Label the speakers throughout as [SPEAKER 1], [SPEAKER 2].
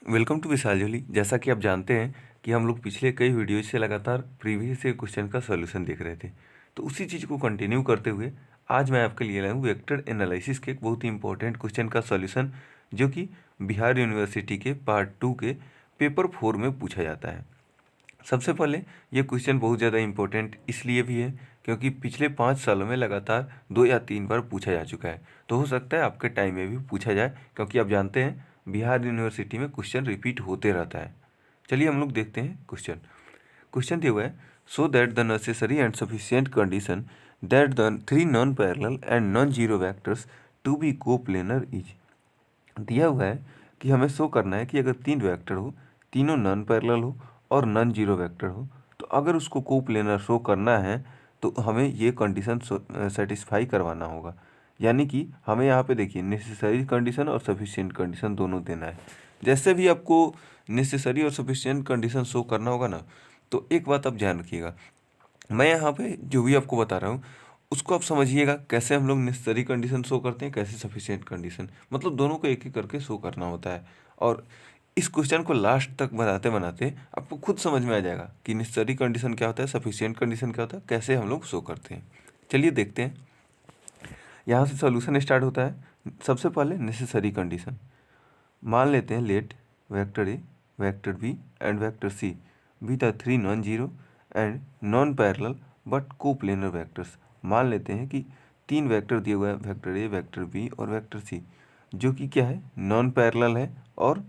[SPEAKER 1] Welcome to विशाल जोली। जैसा कि आप जानते हैं कि हम लोग पिछले कई वीडियो से लगातार प्रीवियस ईयर क्वेश्चन का सॉल्यूशन देख रहे थे, तो उसी चीज़ को कंटिन्यू करते हुए आज मैं आपके लिए लाया हूँ वेक्टर एनालिसिस के एक बहुत ही इंपॉर्टेंट क्वेश्चन का सॉल्यूशन, जो कि बिहार यूनिवर्सिटी के पार्ट 2 के पेपर 4 में पूछा जाता है। सबसे पहले ये क्वेश्चन बहुत ज़्यादा इंपॉर्टेंट इसलिए भी है क्योंकि पिछले 5 सालों में लगातार 2 या 3 बार पूछा जा चुका है, तो हो सकता है आपके टाइम में भी पूछा जाए, क्योंकि आप जानते हैं बिहार यूनिवर्सिटी में क्वेश्चन रिपीट होते रहता है। चलिए हम लोग देखते हैं क्वेश्चन। क्वेश्चन दिया हुआ है, so that the necessary and sufficient condition that the 3 non parallel and non zero vectors to be coplanar is. दिया हुआ है कि हमें शो करना है कि अगर 3 वेक्टर हो, तीनों नॉन पैरेलल हो और नॉन जीरो वेक्टर हो, तो अगर उसको कोप्लेनर शो करना है तो हमें ये कंडीशन सेटिस्फाई करवाना होगा। यानी कि हमें यहाँ पे देखिए नेसेसरी कंडीशन और सफिशिएंट कंडीशन दोनों देना है। जैसे भी आपको नेसेसरी और सफिशिएंट कंडीशन शो करना होगा ना, तो एक बात आप ध्यान रखिएगा, मैं यहाँ पे जो भी आपको बता रहा हूँ उसको आप समझिएगा कैसे हम लोग नेसेसरी कंडीशन शो करते हैं, कैसे सफिशिएंट कंडीशन, मतलब दोनों को एक एक करके शो करना होता है। और इस क्वेश्चन को लास्ट तक बनाते बनाते आपको खुद समझ में आ जाएगा कि नेसेसरी कंडीशन क्या होता है, सफिशिएंट कंडीशन क्या होता है, कैसे हम लोग शो करते हैं। चलिए देखते हैं। यहाँ से सॉल्यूशन स्टार्ट होता है। सबसे पहले नेसेसरी कंडीशन मान लेते हैं, let vector A, vector B and vector C be the 3 non zero and non parallel but coplanar vectors. मान लेते हैं कि 3 वेक्टर दिए हुए हैं, वेक्टर ए, वेक्टर बी और वेक्टर सी, जो कि क्या है, नॉन पैरेलल है और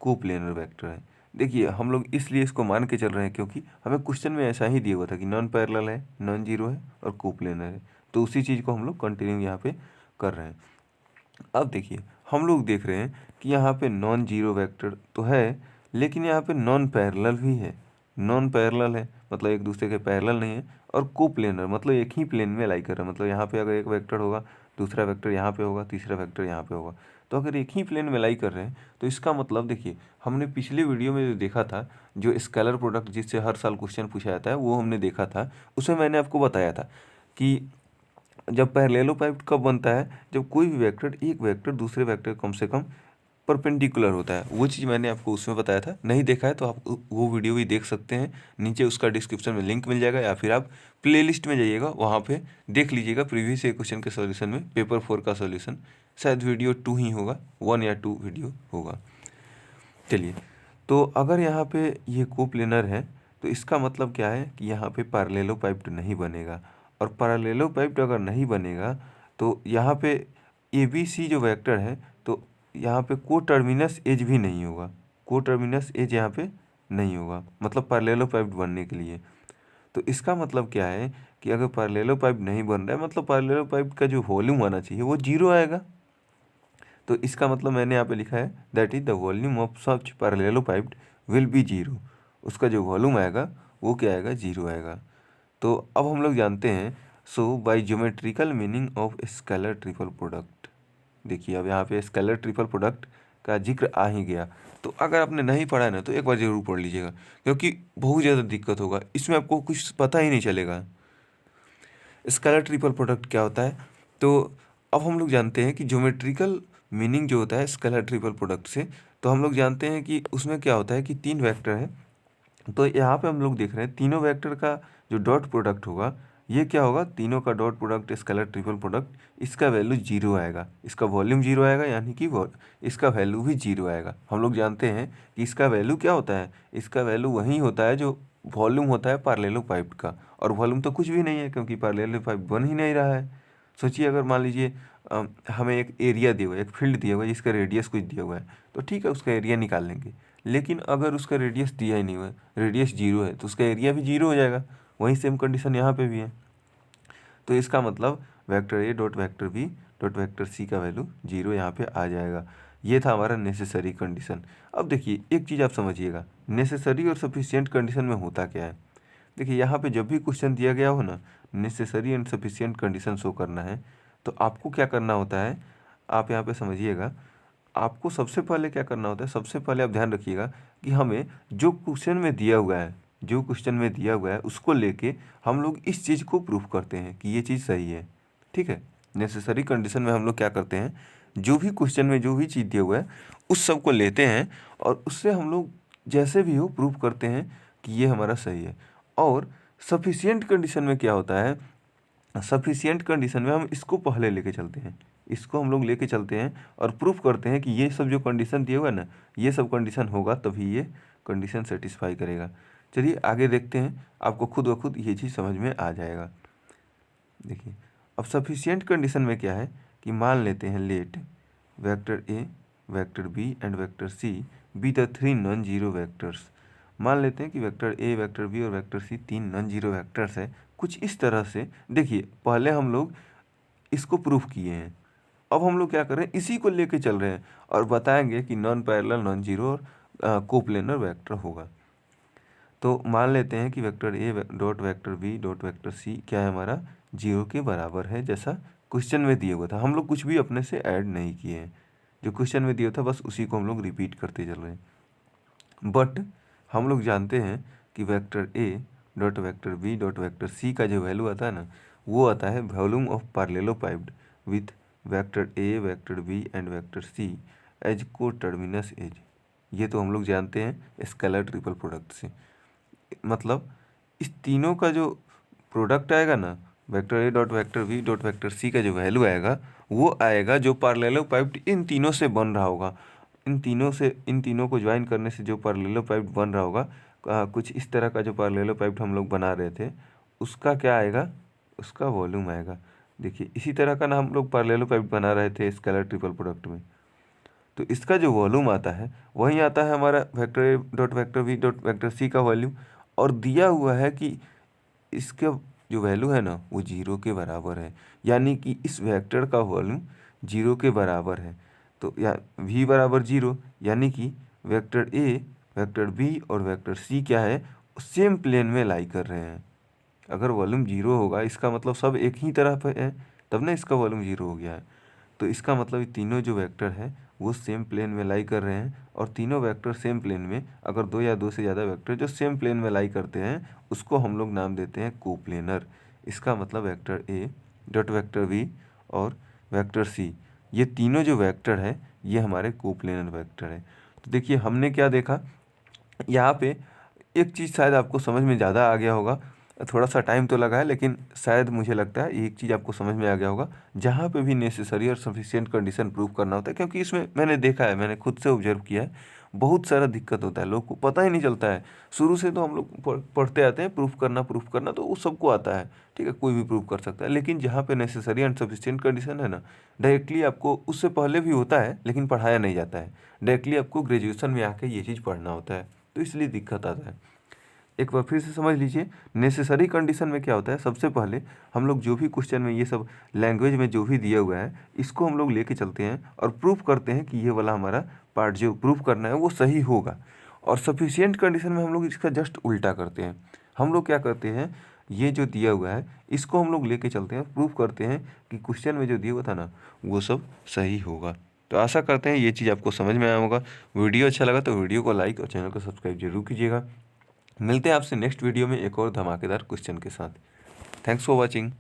[SPEAKER 1] कोप्लेनर वेक्टर है। देखिए हम लोग इसलिए इसको मान के चल रहे हैं क्योंकि हमें क्वेश्चन में ऐसा ही दिया हुआ था कि नॉन पैरेलल है, नॉन जीरो है और कोप्लेनर है, तो उसी चीज़ को हम लोग कंटिन्यू यहाँ पे कर रहे हैं। अब देखिए हम लोग देख रहे हैं कि यहाँ पे नॉन जीरो वेक्टर तो है, लेकिन यहाँ पे नॉन पैरेलल भी है। नॉन पैरेलल है मतलब एक दूसरे के पैरेलल नहीं है, और कोप्लेनर मतलब एक ही प्लेन में लाई कर रहा है, मतलब यहाँ पे अगर एक वेक्टर होगा, दूसरा वेक्टर यहाँ पे होगा, तीसरा वेक्टर यहाँ पे होगा, तो अगर एक ही प्लेन में लाई कर रहे हैं तो इसका मतलब देखिए हमने पिछले वीडियो में जो देखा था, जो स्केलर प्रोडक्ट जिससे हर साल क्वेश्चन पूछा जाता है, वो हमने देखा था। उसमें मैंने आपको बताया था कि जब पैरेललोपाइप्ट कब बनता है, जब कोई भी वेक्टर एक वेक्टर दूसरे वेक्टर कम से कम परपेंडिकुलर होता है। वो चीज़ मैंने आपको उसमें बताया था, नहीं देखा है तो आप वो वीडियो भी देख सकते हैं, नीचे उसका डिस्क्रिप्शन में लिंक मिल जाएगा, या फिर आप प्लेलिस्ट में जाइएगा, वहाँ पे देख लीजिएगा प्रीवियस ईयर क्वेश्चन के सॉल्यूशन में पेपर 4 का सॉल्यूशन, शायद वीडियो 2 ही होगा, 1 या 2 वीडियो होगा। चलिए, तो अगर यहाँ पे ये कोप्लेनर है तो इसका मतलब क्या है कि यहाँ पे पैरेललोपाइप्ट नहीं बनेगा, और पैरेललोपाइप्ट अगर नहीं बनेगा तो यहाँ पे ए बी सी जो वेक्टर है, तो यहाँ पे को टर्मिनस एज भी नहीं होगा, को टर्मिनस एज यहाँ पे नहीं होगा, मतलब पैरेललोपाइप्ट बनने के लिए। तो इसका मतलब क्या है कि अगर पैरेललोपाइप्ट नहीं बन रहा है, मतलब पैरेललोपाइप्ट का जो वॉल्यूम आना चाहिए वो जीरो आएगा। तो इसका मतलब मैंने यहाँ पे लिखा है that is the volume of such parallelepiped will be zero. उसका जो वॉल्यूम आएगा वो क्या आएगा, जीरो आएगा। तो अब हम लोग जानते हैं, so by geometrical meaning of scalar triple product. देखिए अब यहाँ पे स्केलर ट्रिपल प्रोडक्ट का जिक्र आ ही गया, तो अगर आपने नहीं पढ़ा है ना तो एक बार ज़रूर पढ़ लीजिएगा, क्योंकि बहुत ज़्यादा दिक्कत होगा, इसमें आपको कुछ पता ही नहीं चलेगा स्केलर ट्रिपल प्रोडक्ट क्या होता है। तो अब हम लोग जानते हैं कि ज्योमेट्रिकल मीनिंग जो होता है स्केलर ट्रिपल प्रोडक्ट से, तो हम लोग जानते हैं कि उसमें क्या होता है कि 3 वेक्टर है, तो यहाँ पे हम लोग देख रहे हैं तीनों वेक्टर का जो डॉट प्रोडक्ट होगा, ये क्या होगा, तीनों का dot product scalar triple product, इसका वैल्यू जीरो आएगा, इसका वॉल्यूम जीरो आएगा, यानी कि इसका वैल्यू भी जीरो आएगा। हम लोग जानते हैं कि इसका वैल्यू क्या होता है, इसका वैल्यू वही होता है जो वॉल्यूम होता है पैरेललोपाइप्ट का, और वॉल्यूम तो कुछ भी नहीं है क्योंकि पैरेललोपाइप्ट बन ही नहीं रहा है। सोचिए अगर मान लीजिए हमें एक एरिया दिया हुआ है, एक फील्ड दिया हुआ है जिसका रेडियस कुछ दिया हुआ है, तो ठीक है उसका एरिया निकाल लेंगे, लेकिन अगर उसका रेडियस दिया ही नहीं हुआ है, रेडियस जीरो है, तो उसका एरिया भी जीरो हो जाएगा। वही सेम कंडीशन यहाँ पे भी है। तो इसका मतलब vector A dot vector B dot vector C का वैल्यू जीरो यहाँ पे आ जाएगा। ये था हमारा नेसेसरी कंडीशन। अब देखिए एक चीज़ आप समझिएगा, नेसेसरी और सफिशिएंट कंडीशन में होता क्या है। देखिए यहाँ पे जब भी क्वेश्चन दिया गया हो ना, necessary and sufficient condition show करना है, तो आपको क्या करना होता है, आप यहाँ पे समझिएगा, आपको सबसे पहले क्या करना होता है, सबसे पहले आप ध्यान रखिएगा कि हमें जो क्वेश्चन में दिया हुआ है, जो क्वेश्चन में दिया हुआ है उसको लेके हम लोग इस चीज़ को प्रूफ करते हैं कि ये चीज़ सही है। ठीक है, नेसेसरी कंडीशन में हम लोग क्या करते हैं, जो भी क्वेश्चन में जो भी चीज़ दिया हुआ है उस सब को लेते हैं और उससे हम लोग जैसे भी हो प्रूव करते हैं कि ये हमारा सही है। और सफिशिएंट कंडीशन में क्या होता है, सफिशिएंट कंडीशन में हम इसको पहले लेके चलते हैं, इसको हम लोग लेके चलते हैं और प्रूफ करते हैं कि ये सब जो कंडीशन दिया हुआ है ना, ये सब कंडीशन होगा तभी ये कंडीशन सेटिस्फाई करेगा। चलिए आगे देखते हैं, आपको खुद ब खुद ये चीज़ समझ में आ जाएगा। देखिए अब सफिशिएंट कंडीशन में क्या है कि मान लेते हैं let vector A, vector B and vector C be the 3 non zero vectors. मान लेते हैं कि वेक्टर ए, वेक्टर बी और vector C 3 non zero vectors है। कुछ इस तरह से देखिए, पहले हम लोग इसको प्रूफ किए हैं, अब हम लोग क्या कर रहे हैं, इसी को लेके चल रहे हैं और बताएंगे कि नॉन पैरेलल, नॉन जीरो और कोप्लेनर वेक्टर होगा। तो मान लेते हैं कि vector A dot vector B dot vector C क्या है हमारा, 0 के बराबर है, जैसा क्वेश्चन में दिया हुआ था। हम लोग कुछ भी अपने से ऐड नहीं किए हैं, जो क्वेश्चन में दिया था बस उसी को हम लोग रिपीट करते चल रहे हैं। बट हम लोग जानते हैं कि vector A dot vector B dot vector C का जो वैल्यू आता है ना, वो आता है volume of parallelopiped with vector A, vector B and vector C as co terminus edge. ये तो हम लोग जानते हैं स्केलर ट्रिपल प्रोडक्ट से। मतलब इस तीनों का जो प्रोडक्ट आएगा ना, vector A dot vector B dot vector C का जो वैल्यू आएगा वो आएगा जो पैरेललोपाइप्ड इन तीनों से बन रहा होगा। इन तीनों को ज्वाइन करने से जो पैरेललोपाइप्ड बन रहा होगा, कुछ इस तरह का जो पैरेललोपाइप्ड हम लोग बना रहे थे, उसका क्या आएगा, उसका वॉल्यूम आएगा। देखिए इसी तरह का ना हम लोग पैरेललोपाइप्ड बना रहे थे स्केलर ट्रिपल प्रोडक्ट में, तो इसका जो वॉल्यूम आता है वही आता है हमारा vector A dot vector B dot vector C का वॉल्यूम। और दिया हुआ है कि इसका जो वैल्यू है ना वो 0 के बराबर है, यानी कि इस वेक्टर का वॉल्यूम 0 के बराबर है। तो या v बराबर 0, यानी कि वेक्टर ए, वेक्टर बी और वेक्टर सी क्या है, सेम प्लेन में लाई कर रहे हैं। अगर वॉल्यूम 0 होगा इसका मतलब सब एक ही तरह पे है, तब ना इसका वॉल्यूम 0 हो गया है। तो इसका मतलब ये तीनों जो वेक्टर है वो सेम प्लेन में लाई कर रहे हैं, और तीनों वेक्टर सेम प्लेन में, अगर दो या दो से ज़्यादा वेक्टर जो सेम प्लेन में लाई करते हैं उसको हम लोग नाम देते हैं कोप्लेनर। इसका मतलब vector A dot vector B और वेक्टर सी, ये तीनों जो वेक्टर है ये हमारे कोप्लेनर वेक्टर है। तो देखिए हमने क्या देखा यहाँ पे, एक चीज़ शायद आपको समझ में ज़्यादा आ गया होगा, थोड़ा सा टाइम तो लगा है लेकिन शायद मुझे लगता है एक चीज़ आपको समझ में आ गया होगा। जहाँ पे भी नेसेसरी और सफिशिएंट कंडीशन प्रूव करना होता है, क्योंकि इसमें मैंने देखा है, मैंने खुद से ऑब्जर्व किया है, बहुत सारा दिक्कत होता है, लोग को पता ही नहीं चलता है। शुरू से तो हम लोग पढ़ते आते हैं प्रूफ करना तो वो सबको आता है, ठीक है, कोई भी प्रूव कर सकता है। लेकिन जहाँ पे नेसेसरी एंड सफिशिएंट कंडीशन है ना, डायरेक्टली आपको, उससे पहले भी होता है लेकिन पढ़ाया नहीं जाता है, डायरेक्टली आपको ग्रेजुएशन में आके ये चीज़ पढ़ना होता है, तो इसलिए दिक्कत आता है। एक बार फिर से समझ लीजिए, नेसेसरी कंडीशन में क्या होता है, सबसे पहले हम लोग जो भी क्वेश्चन में ये सब लैंग्वेज में जो भी दिया हुआ है इसको हम लोग लेके चलते हैं और प्रूफ करते हैं कि ये वाला हमारा पार्ट जो प्रूफ करना है वो सही होगा। और सफिशिएंट कंडीशन में हम लोग इसका जस्ट उल्टा करते हैं। हम लोग क्या करते हैं, ये जो दिया हुआ है इसको हम लोग लेके चलते हैं, प्रूफ करते हैं कि क्वेश्चन में जो दिया हुआ था ना वो सब सही होगा। तो आशा करते हैं ये चीज़ आपको समझ में आया होगा। वीडियो अच्छा लगा तो वीडियो को लाइक और चैनल को सब्सक्राइब जरूर कीजिएगा। मिलते हैं आपसे नेक्स्ट वीडियो में एक और धमाकेदार क्वेश्चन के साथ। Thanks for watching.